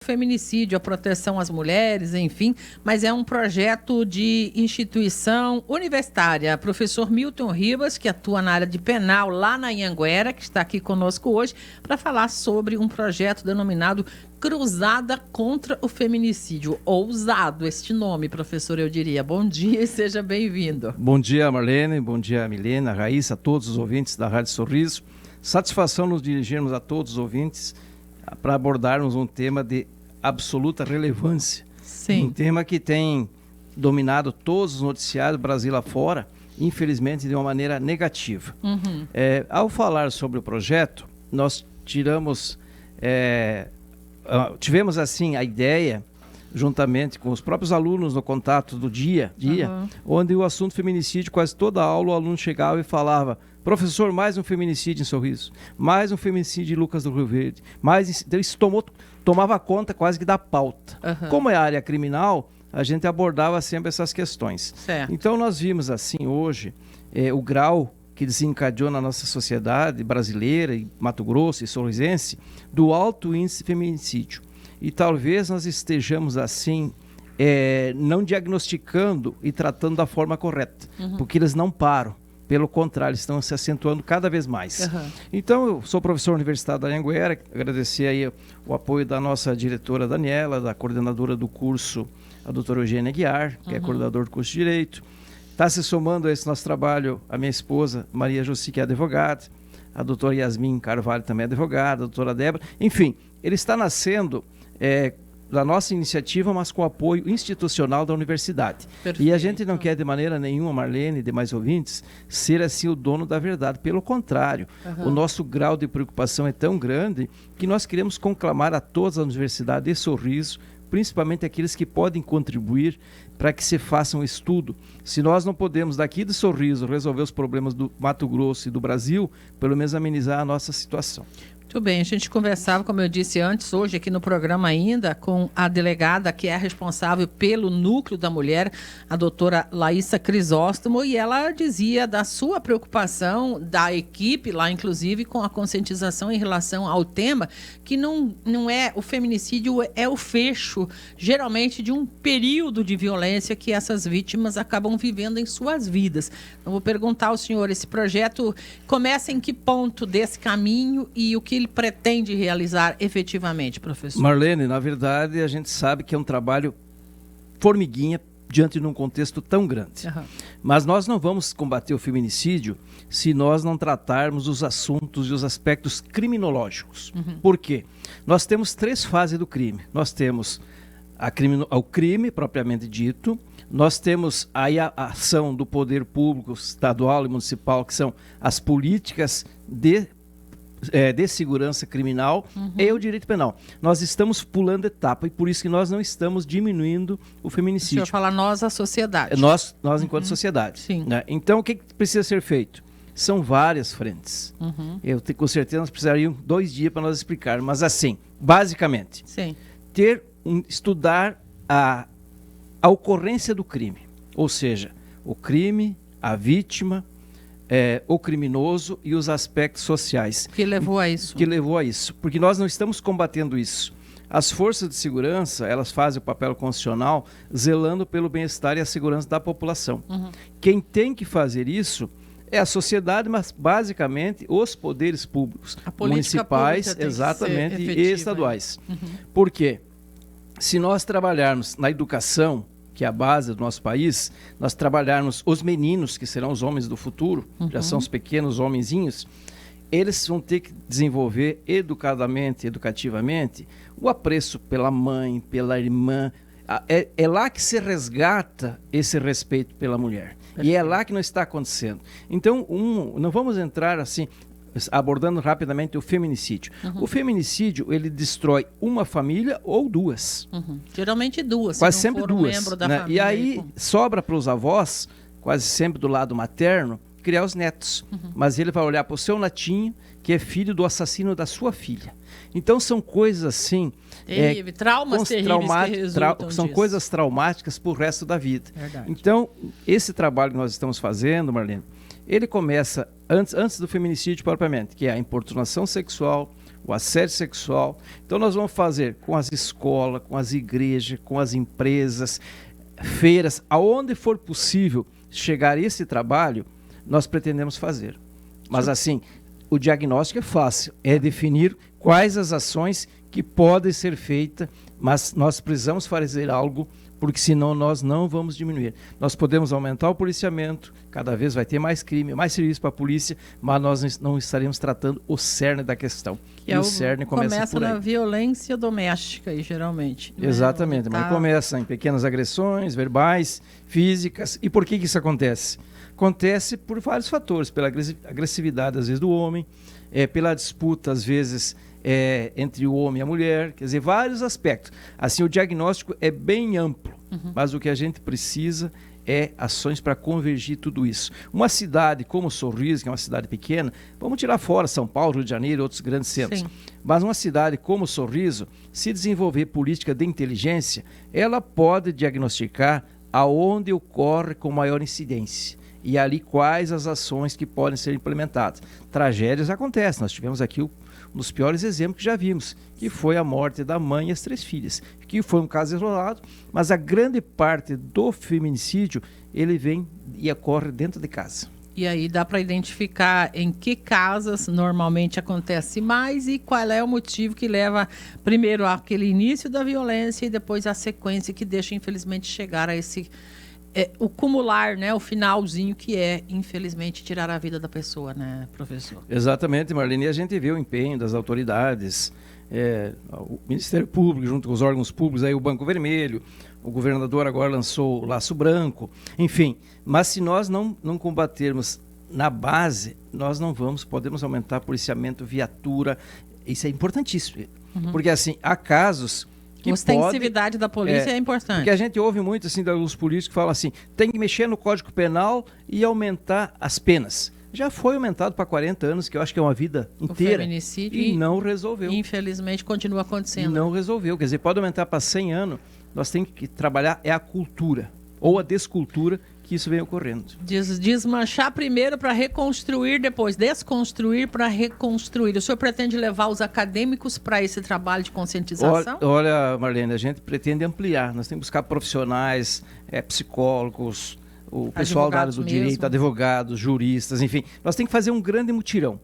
feminicídio, a proteção às mulheres, enfim, mas é um projeto de instituição universitária. Professor Milton Ribas, que atua na área de penal lá na Anhanguera, que está aqui conosco hoje, para falar sobre um projeto denominado Cruzada contra o Feminicídio. Ousado este nome, professor, eu diria. Bom dia e seja bem-vindo. Bom dia, Marlene. Bom dia, Milena, Raíssa, a todos os ouvintes da Rádio Sorriso. Satisfação nos dirigirmos a todos os ouvintes para abordarmos um tema de absoluta relevância. Sim. Um tema que tem dominado todos os noticiários Brasil afora, infelizmente de uma maneira negativa. Uhum. Ao falar sobre o projeto, nós tivemos assim a ideia, juntamente com os próprios alunos no contato do dia, onde o assunto feminicídio, quase toda a aula o aluno chegava e falava: professor, mais um feminicídio em Sorriso, mais um feminicídio em Lucas do Rio Verde, então isso tomava conta quase que da pauta. Como é a área criminal, a gente abordava sempre essas questões. Certo. Então nós vimos assim hoje o grau que desencadeou na nossa sociedade brasileira, e Mato Grosso e sorrisense, do alto índice de feminicídio. E talvez nós estejamos assim, não diagnosticando e tratando da forma correta, porque eles não param. Pelo contrário, estão se acentuando cada vez mais. Então, eu sou professor universitário da Anhanguera, agradecer aí o apoio da nossa diretora Daniela, da coordenadora do curso, a doutora Eugênia Guiar, que é coordenador do curso de Direito. Está se somando a esse nosso trabalho a minha esposa, Maria Jossi, que é advogada, a doutora Yasmin Carvalho também é advogada, a doutora Débora. Enfim, ele está nascendo da nossa iniciativa, mas com apoio institucional da universidade. Perfeito. E a gente não quer de maneira nenhuma, Marlene e demais ouvintes, ser assim o dono da verdade. Pelo contrário, o nosso grau de preocupação é tão grande que nós queremos conclamar a todas as universidades de Sorriso, principalmente aqueles que podem contribuir para que se faça um estudo. Se nós não podemos, daqui de Sorriso, resolver os problemas do Mato Grosso e do Brasil, pelo menos amenizar a nossa situação. Muito bem, a gente conversava, como eu disse antes, hoje aqui no programa ainda, com a delegada que é responsável pelo Núcleo da Mulher, a doutora Laíssa Crisóstomo, e ela dizia da sua preocupação da equipe lá, inclusive, com a conscientização em relação ao tema, que não é o feminicídio, é o fecho, geralmente, de um período de violência que essas vítimas acabam vivendo em suas vidas. Então, vou perguntar ao senhor, esse projeto começa em que ponto desse caminho e o que ele pretende realizar efetivamente, professor? Marlene, na verdade, a gente sabe que é um trabalho formiguinha diante de um contexto tão grande. Mas nós não vamos combater o feminicídio se nós não tratarmos os assuntos e os aspectos criminológicos. Por quê? Nós temos 3 fases do crime. Nós temos o crime propriamente dito, nós temos aí a ação do poder público estadual e municipal, que são as políticas de segurança criminal e o direito penal. Nós estamos pulando etapa e por isso que nós não estamos diminuindo o feminicídio. O senhor fala nós, a sociedade. Nós enquanto sociedade. Sim. Né? Então, o que precisa ser feito? São várias frentes. Com certeza nós precisaríamos 2 dias para nós explicar, mas assim, basicamente, Sim. Estudar a ocorrência do crime, ou seja, o crime, a vítima, o criminoso e os aspectos sociais. Que levou a isso. Que levou a isso, porque nós não estamos combatendo isso. As forças de segurança, elas fazem o papel constitucional zelando pelo bem-estar e a segurança da população. Quem tem que fazer isso é a sociedade, mas basicamente os poderes públicos, municipais, exatamente, e estaduais. Por quê? Se nós trabalharmos na educação, que é a base do nosso país, nós trabalharmos os meninos, que serão os homens do futuro, já são os pequenos homenzinhos, eles vão ter que desenvolver educativamente, o apreço pela mãe, pela irmã. É lá que se resgata esse respeito pela mulher. E é lá que não está acontecendo. Então, não vamos entrar assim, abordando rapidamente o feminicídio. O feminicídio, ele destrói uma família ou 2. Geralmente 2. Quase sempre 2. Né? E aí sobra para os avós, quase sempre do lado materno, criar os netos. Mas ele vai olhar para o seu netinho, que é filho do assassino da sua filha. Então são coisas assim... traumas terríveis que resultam são disso. coisas traumáticas para o resto da vida. Verdade. Então, esse trabalho que nós estamos fazendo, Marlene, ele começa antes do feminicídio propriamente, que é a importunação sexual, o assédio sexual. Então nós vamos fazer com as escolas, com as igrejas, com as empresas, feiras, aonde for possível chegar esse trabalho, nós pretendemos fazer. Mas assim, o diagnóstico é fácil, é definir quais as ações que podem ser feitas, mas nós precisamos fazer algo, porque senão nós não vamos diminuir. Nós podemos aumentar o policiamento, cada vez vai ter mais crime, mais serviço para a polícia, mas nós não estaremos tratando o cerne da questão. E o cerne começa na violência doméstica, aí, geralmente. Exatamente, mas começa em pequenas agressões, verbais, físicas. E por que isso acontece? Acontece por vários fatores, pela agressividade, às vezes, do homem, pela disputa, às vezes, entre o homem e a mulher, quer dizer, vários aspectos. Assim, o diagnóstico é bem amplo, mas o que a gente precisa é ações para convergir tudo isso. Uma cidade como Sorriso, que é uma cidade pequena, vamos tirar fora São Paulo, Rio de Janeiro e outros grandes centros, mas uma cidade como Sorriso, se desenvolver política de inteligência, ela pode diagnosticar aonde ocorre com maior incidência. E ali quais as ações que podem ser implementadas. Tragédias acontecem, nós tivemos aqui um dos piores exemplos que já vimos, que foi a morte da mãe e as 3 filhas, que foi um caso isolado, mas a grande parte do feminicídio, ele vem e ocorre dentro de casa. E aí dá para identificar em que casas normalmente acontece mais e qual é o motivo que leva primeiro àquele início da violência e depois a sequência que deixa, infelizmente, chegar a esse... o cumular, né, o finalzinho que é, infelizmente, tirar a vida da pessoa, né, professor? Exatamente, Marlene. E a gente vê o empenho das autoridades, o Ministério Público, junto com os órgãos públicos, aí o Banco Vermelho, o governador agora lançou o Laço Branco, enfim. Mas se nós não combatermos na base, nós não podemos aumentar policiamento, viatura, isso é importantíssimo. Porque, assim, há casos... A ostensividade da polícia é importante. Porque a gente ouve muito assim, dos políticos que falam assim, tem que mexer no Código Penal e aumentar as penas. Já foi aumentado para 40 anos, que eu acho que é uma vida inteira. O feminicídio e não resolveu. Infelizmente continua acontecendo. Não resolveu. Quer dizer, pode aumentar para 100 anos, nós temos que trabalhar a cultura, ou a descultura, que isso vem ocorrendo. Desmanchar primeiro para reconstruir, depois desconstruir para reconstruir. O senhor pretende levar os acadêmicos para esse trabalho de conscientização? Olha, Marlene, a gente pretende ampliar. Nós temos que buscar profissionais, psicólogos, o pessoal da área do direito, advogados, juristas, enfim. Nós temos que fazer um grande mutirão.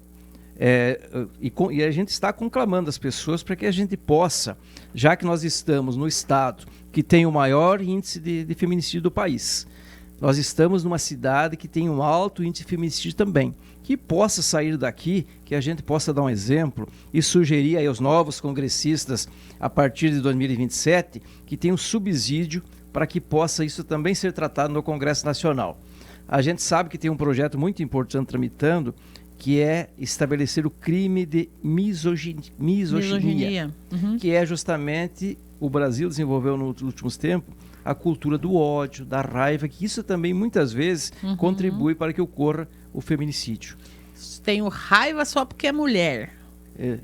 E a gente está conclamando as pessoas para que a gente possa, já que nós estamos no estado que tem o maior índice de feminicídio do país, nós estamos numa cidade que tem um alto índice de feminicídio também, que possa sair daqui, que a gente possa dar um exemplo e sugerir aí aos novos congressistas, a partir de 2027, que tenha um subsídio para que possa isso também ser tratado no Congresso Nacional. A gente sabe que tem um projeto muito importante tramitando, que é estabelecer o crime de misoginia. Que é justamente, o Brasil desenvolveu nos últimos tempos, a cultura do ódio, da raiva, que isso também muitas vezes contribui para que ocorra o feminicídio. Tenho raiva só porque é mulher.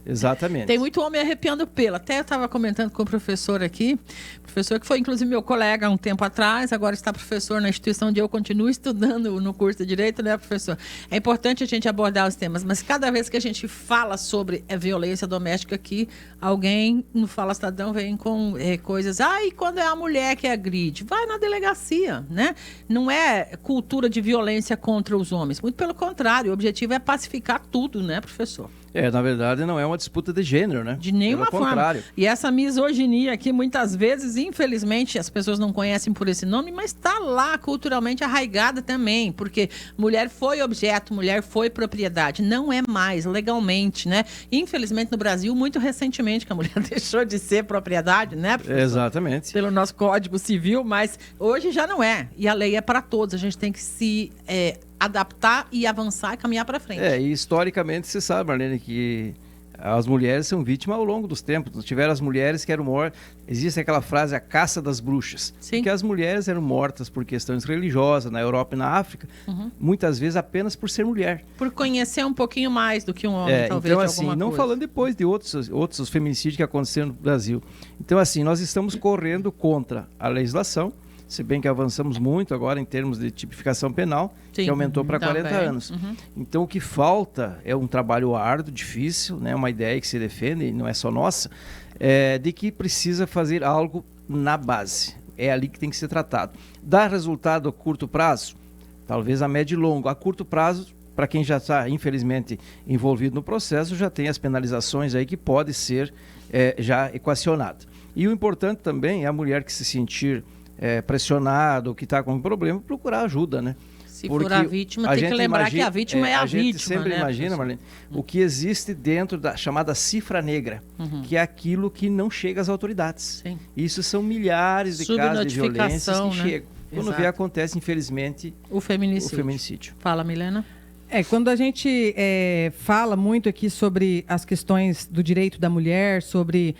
Exatamente. Tem muito homem arrepiando o pelo. Até eu estava comentando com o professor aqui, professor que foi inclusive meu colega há um tempo atrás, agora está professor na instituição onde eu continuo estudando no curso de Direito, né, professor? É importante a gente abordar os temas, mas cada vez que a gente fala sobre a violência doméstica aqui, alguém no Fala Cidadão vem com coisas, e quando é a mulher que agride? Vai na delegacia, né? Não é cultura de violência contra os homens, muito pelo contrário, o objetivo é pacificar tudo, né, professor? Na verdade, não é uma disputa de gênero, né? De nenhuma forma. E essa misoginia aqui, muitas vezes, infelizmente, as pessoas não conhecem por esse nome, mas está lá culturalmente arraigada também, porque mulher foi objeto, mulher foi propriedade, não é mais legalmente, né? Infelizmente, no Brasil, muito recentemente que a mulher deixou de ser propriedade, né, professor? Exatamente. Pelo nosso Código Civil, mas hoje já não é. E a lei é para todos, a gente tem que se... adaptar e avançar e caminhar para frente. E historicamente você sabe, Marlene, que as mulheres são vítimas ao longo dos tempos. Tiveram as mulheres que eram mortas. Existe aquela frase, a caça das bruxas. Sim. Que as mulheres eram mortas por questões religiosas na Europa e na África, muitas vezes apenas por ser mulher. Por conhecer um pouquinho mais do que um homem, talvez, então, de alguma não coisa. falando depois de outros feminicídios que aconteceram no Brasil. Então, assim, nós estamos correndo contra a legislação. se bem que avançamos muito agora em termos de tipificação penal, Sim, que aumentou para 40 anos. Uhum. Então, o que falta é um trabalho árduo, difícil, né? Uma ideia que se defende, e não é só nossa, de que precisa fazer algo na base. É ali que tem que ser tratado. Dá resultado a curto prazo? Talvez a médio e longo. A curto prazo, para quem já está, infelizmente, envolvido no processo, já tem as penalizações aí que pode ser já equacionado. E o importante também é a mulher que se sentir pressionada ou que está com um problema, procurar ajuda, né? Se for a vítima, tem que lembrar que a vítima é a vítima. A gente sempre imagina, Marlene, o que existe dentro da chamada cifra negra, que é aquilo que não chega às autoridades. Sim. Isso são milhares de casos de violências que chegam. Quando Exato. vê, acontece, infelizmente, o feminicídio. Fala, Milena. Quando a gente fala muito aqui sobre as questões do direito da mulher, sobre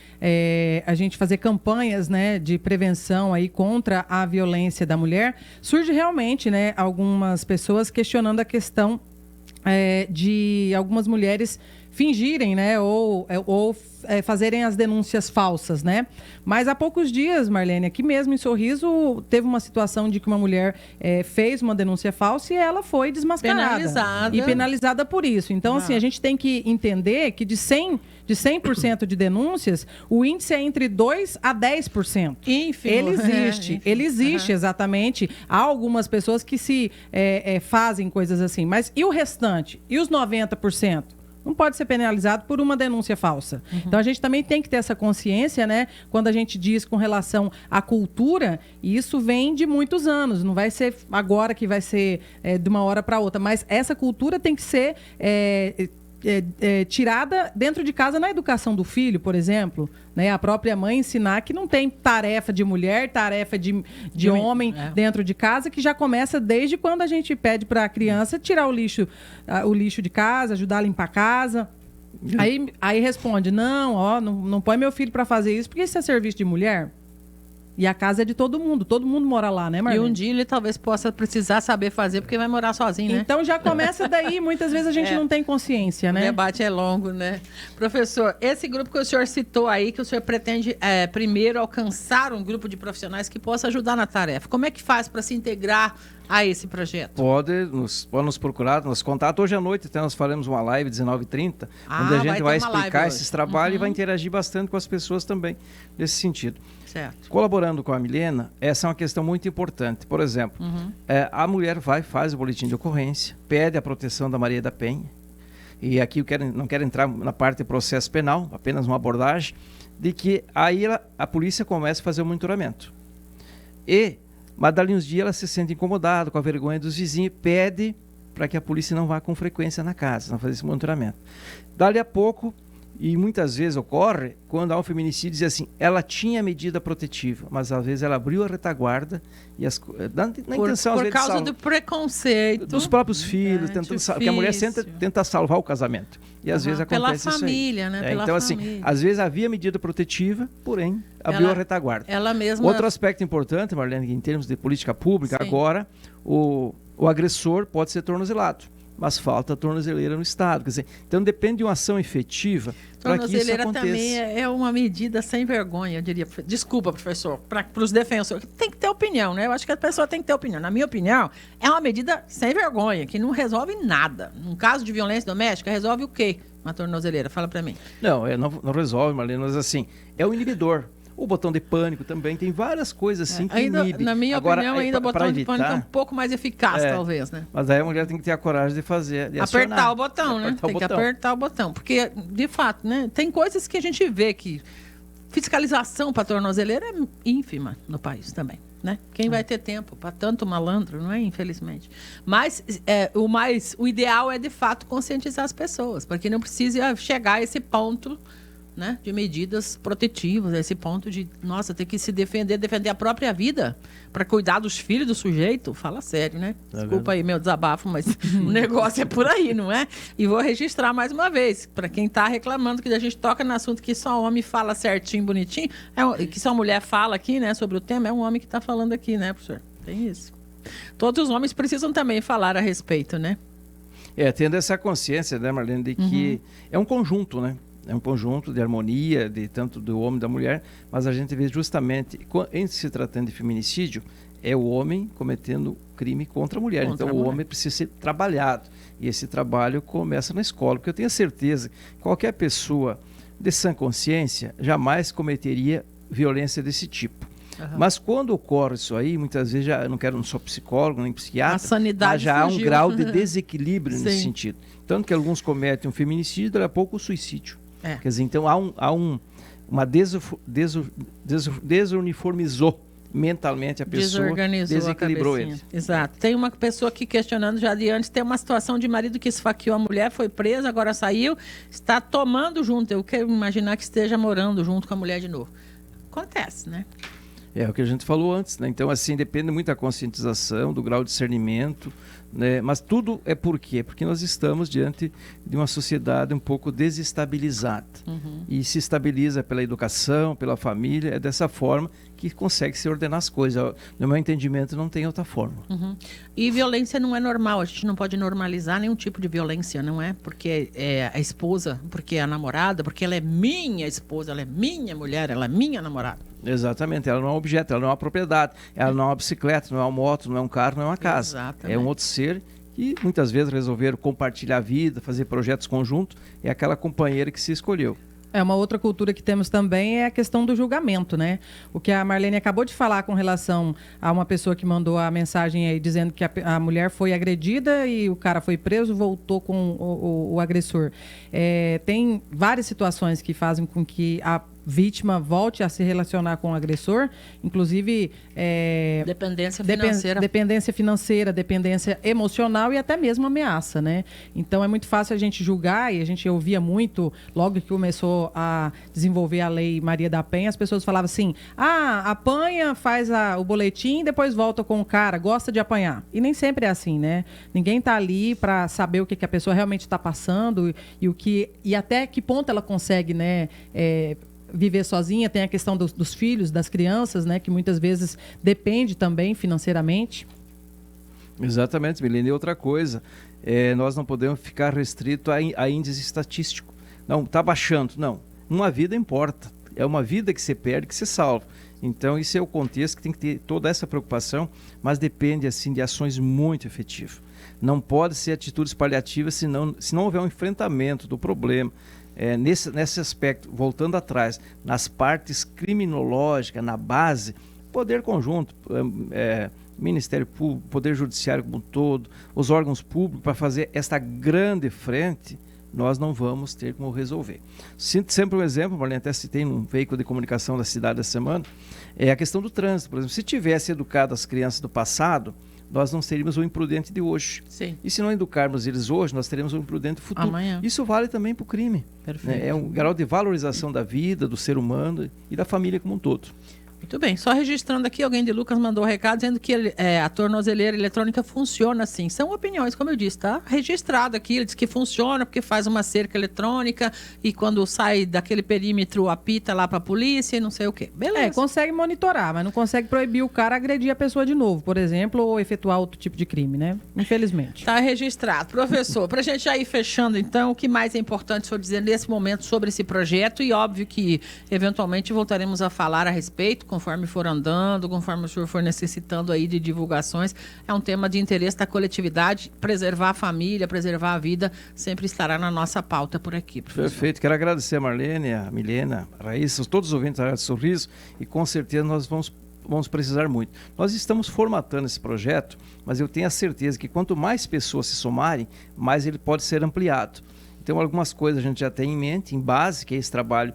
a gente fazer campanhas, né, de prevenção aí contra a violência da mulher, surge realmente, né, algumas pessoas questionando a questão de algumas mulheres fingirem, né, ou fazerem as denúncias falsas, né? Mas há poucos dias, Marlene, aqui mesmo em Sorriso, teve uma situação de que uma mulher fez uma denúncia falsa e ela foi desmascarada. E penalizada por isso. Então, assim, a gente tem que entender que de 100% de denúncias, o índice é entre 2% a 10%. Ínfimo. Ele existe. Ele existe, exatamente. Há algumas pessoas que fazem coisas assim. Mas e o restante? E os 90%? Não pode ser penalizado por uma denúncia falsa. Então, a gente também tem que ter essa consciência, né? Quando a gente diz com relação à cultura, e isso vem de muitos anos. Não vai ser agora que vai ser de uma hora para outra. Mas essa cultura tem que ser tirada dentro de casa na educação do filho, por exemplo. Né? A própria mãe ensinar que não tem tarefa de mulher, tarefa de homem dentro de casa, que já começa desde quando a gente pede para a criança tirar o lixo de casa, ajudar a limpar a casa. Aí responde, não põe meu filho para fazer isso, porque isso é serviço de mulher. E a casa é de todo mundo mora lá, né, Marlene? E um dia ele talvez possa precisar saber fazer, porque vai morar sozinho, né? Então já começa daí, muitas vezes a gente não tem consciência, né? O debate é longo, né? Professor, esse grupo que o senhor citou aí, que o senhor pretende primeiro alcançar um grupo de profissionais que possa ajudar na tarefa, como é que faz para se integrar a esse projeto? Pode nos procurar, nos contato. Hoje à noite até nós faremos uma live 19h30, onde a gente vai explicar esses trabalhos e vai interagir bastante com as pessoas também, nesse sentido. Certo. Colaborando com a Milena, essa é uma questão muito importante. Por exemplo, a mulher faz o boletim de ocorrência, pede a proteção da Maria da Penha, e aqui não quero entrar na parte de processo penal, apenas uma abordagem, de que aí a polícia começa a fazer o monitoramento. Mas dali uns dias ela se sente incomodada, com a vergonha dos vizinhos, pede para que a polícia não vá com frequência na casa, não fazer esse monitoramento. Dali a pouco, e muitas vezes ocorre, quando há um feminicídio, diz assim, ela tinha medida protetiva, mas às vezes ela abriu a retaguarda e na intenção, às vezes, por causa do preconceito dos próprios filhos, que a mulher tenta salvar o casamento. E às vezes acontece pela família, isso aí. Né? Pela então, família. assim, às vezes havia medida protetiva, porém, abriu a retaguarda. Ela mesma... Outro aspecto importante, Marlene, em termos de política pública, agora, o agressor pode ser tornozelado, mas falta tornozeleira no Estado. Quer dizer, então depende de uma ação efetiva para que isso aconteça. Também é uma medida sem vergonha, eu diria. Desculpa, professor, para os defensores. Tem que ter opinião, né? Eu acho que a pessoa tem que ter opinião. Na minha opinião, é uma medida sem vergonha, que não resolve nada. Num caso de violência doméstica, resolve o quê? Uma tornozeleira, fala para mim. Não resolve, Marlene, mas assim, é um inibidor. O botão de pânico também, tem várias coisas assim que inibe. Na minha opinião, ainda o botão de pânico é um pouco mais eficaz, talvez, né? Mas aí a mulher tem que ter a coragem de fazer, de acionar. Apertar o botão, né? Tem que apertar o botão. Porque, de fato, né? Tem coisas que a gente vê que fiscalização para tornozeleira é ínfima no país também, né? Quem vai ter tempo para tanto malandro, não é? Infelizmente. Mas o ideal é, de fato, conscientizar as pessoas, para que não precise chegar a esse ponto, né, de medidas protetivas, esse ponto de, ter que se defender a própria vida para cuidar dos filhos do sujeito. Fala sério, né? Desculpa aí meu desabafo, mas o negócio é por aí, não é? E vou registrar mais uma vez, para quem está reclamando que a gente toca no assunto que só homem fala certinho, bonitinho, que só mulher fala aqui, né, sobre o tema, é um homem que está falando aqui, né, professor? Tem isso. Todos os homens precisam também falar a respeito, né? Tendo essa consciência, né, Marlene, de que é um conjunto, né? é um conjunto de harmonia, de tanto do homem e da mulher, mas a gente vê justamente, em se tratando de feminicídio, é o homem cometendo crime contra a mulher. Então, o homem precisa ser trabalhado. E esse trabalho começa na escola, porque eu tenho certeza que qualquer pessoa de sã consciência jamais cometeria violência desse tipo. Mas quando ocorre isso aí, muitas vezes, já, eu não sou psicólogo nem psiquiatra, a sanidade mas já há um fugiu. grau de desequilíbrio nesse sentido. Tanto que alguns cometem um feminicídio, daqui a pouco o suicídio. Quer dizer, então uma desuniformizou mentalmente a pessoa, desequilibrou ele. Exato. Tem uma pessoa aqui questionando já de antes, tem uma situação de marido que esfaqueou a mulher, foi preso, agora saiu, está tomando junto. Eu quero imaginar que esteja morando junto com a mulher de novo. Acontece, né? É o que a gente falou antes, né? Então, assim, depende muito da conscientização, do grau de discernimento, né? Mas tudo é por quê? Porque nós estamos diante de uma sociedade um pouco desestabilizada. E se estabiliza pela educação, pela família, é dessa forma que consegue se ordenar as coisas. No meu entendimento, não tem outra forma. E violência não é normal, a gente não pode normalizar nenhum tipo de violência, não é? Porque é a esposa, porque é a namorada, porque ela é minha esposa, ela é minha mulher, ela é minha namorada. Exatamente, ela não é um objeto, ela não é uma propriedade, ela não é uma bicicleta, não é uma moto, não é um carro, não é uma casa. Exatamente. É um outro ser que muitas vezes resolveram compartilhar a vida, fazer projetos conjuntos, é aquela companheira que se escolheu. Uma outra cultura que temos também é a questão do julgamento, né? O que a Marlene acabou de falar com relação a uma pessoa que mandou a mensagem aí dizendo que a mulher foi agredida e o cara foi preso, voltou com o agressor. Tem várias situações que fazem com que a vítima volte a se relacionar com o agressor, inclusive dependência financeira, dependência emocional e até mesmo ameaça, né? Então é muito fácil a gente julgar, e a gente ouvia muito, logo que começou a desenvolver a lei Maria da Penha, as pessoas falavam assim, apanha, faz o boletim, depois volta com o cara, gosta de apanhar. E nem sempre é assim, né? Ninguém está ali para saber o que a pessoa realmente está passando e até que ponto ela consegue, né, viver sozinha. Tem a questão dos filhos, das crianças, né, que muitas vezes depende também financeiramente. Exatamente, Milene. E outra coisa, nós não podemos ficar restrito a índice estatístico. Não, está baixando. Não, uma vida importa. É uma vida que você perde, que você salva. Então, isso é o contexto que tem que ter toda essa preocupação, mas depende, assim, de ações muito efetivas. Não pode ser atitudes paliativas se não houver um enfrentamento do problema. Nesse aspecto, voltando atrás, nas partes criminológicas, na base, poder conjunto, Ministério Público, Poder Judiciário como um todo, os órgãos públicos, para fazer esta grande frente, nós não vamos ter como resolver. Sinto sempre um exemplo, Marlene, até citei num veículo de comunicação da cidade essa semana, é a questão do trânsito. Por exemplo, se tivesse educado as crianças do passado, nós não seríamos o imprudente de hoje. Sim. E se não educarmos eles hoje, nós teremos o imprudente futuro. Amanhã. Isso vale também para o crime. Perfeito. É um grau de valorização da vida, do ser humano e da família como um todo. Muito bem, só registrando aqui, alguém de Lucas mandou um recado dizendo que a tornozeleira eletrônica funciona assim. São opiniões, como eu disse, tá registrado aqui, ele diz que funciona porque faz uma cerca eletrônica e quando sai daquele perímetro apita lá para a polícia e não sei o quê. Beleza. Consegue monitorar, mas não consegue proibir o cara agredir a pessoa de novo, por exemplo, ou efetuar outro tipo de crime, né? Infelizmente. Tá registrado. Professor, para a gente já ir fechando então, o que mais é importante o senhor dizer nesse momento sobre esse projeto e óbvio que eventualmente voltaremos a falar a respeito, conforme for andando, conforme o senhor for necessitando aí de divulgações. É um tema de interesse da coletividade. Preservar a família, preservar a vida, sempre estará na nossa pauta por aqui, professor. Perfeito. Quero agradecer a Marlene, a Milena, a Raíssa, todos os ouvintes da Rádio Sorriso, e com certeza nós vamos precisar muito. Nós estamos formatando esse projeto, mas eu tenho a certeza que quanto mais pessoas se somarem, mais ele pode ser ampliado. Então, algumas coisas a gente já tem em mente, em base, que é esse trabalho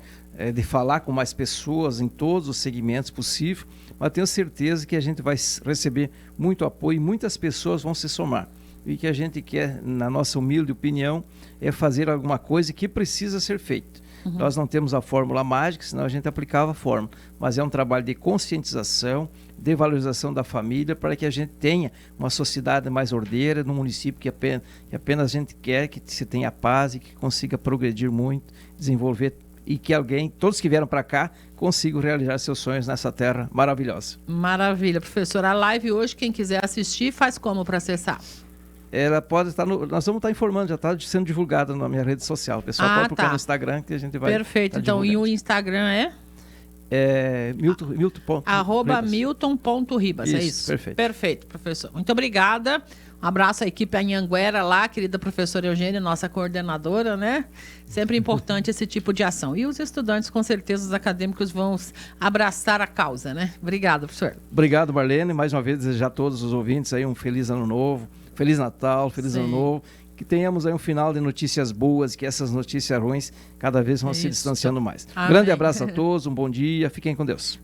de falar com mais pessoas em todos os segmentos possíveis, mas tenho certeza que a gente vai receber muito apoio e muitas pessoas vão se somar. E o que a gente quer, na nossa humilde opinião, é fazer alguma coisa que precisa ser feita. Nós não temos a fórmula mágica, senão a gente aplicava a fórmula, mas é um trabalho de conscientização, de valorização da família, para que a gente tenha uma sociedade mais ordeira, num município que apenas a gente quer que se tenha paz e que consiga progredir muito, desenvolver e que todos que vieram para cá, consigam realizar seus sonhos nessa terra maravilhosa. Maravilha, professor. A live hoje, quem quiser assistir, faz como para acessar? ela pode estar nós vamos estar informando, já está sendo divulgada na minha rede social. O pessoal pode procurar no Instagram que a gente vai. Perfeito. Então, e o Instagram é Milton. @milton.ribas, é isso? Perfeito. Perfeito, professor. Muito obrigada. Um abraço à equipe Anhanguera lá, querida professora Eugênia, nossa coordenadora, né? Sempre importante esse tipo de ação. E os estudantes, com certeza, os acadêmicos vão abraçar a causa, né? Obrigado, professor. Obrigado, Marlene. Mais uma vez, desejar a todos os ouvintes aí um feliz ano novo, feliz Natal, feliz ano novo. Que tenhamos aí um final de notícias boas, que essas notícias ruins cada vez vão se distanciando mais. Amém. Grande abraço a todos, um bom dia, fiquem com Deus.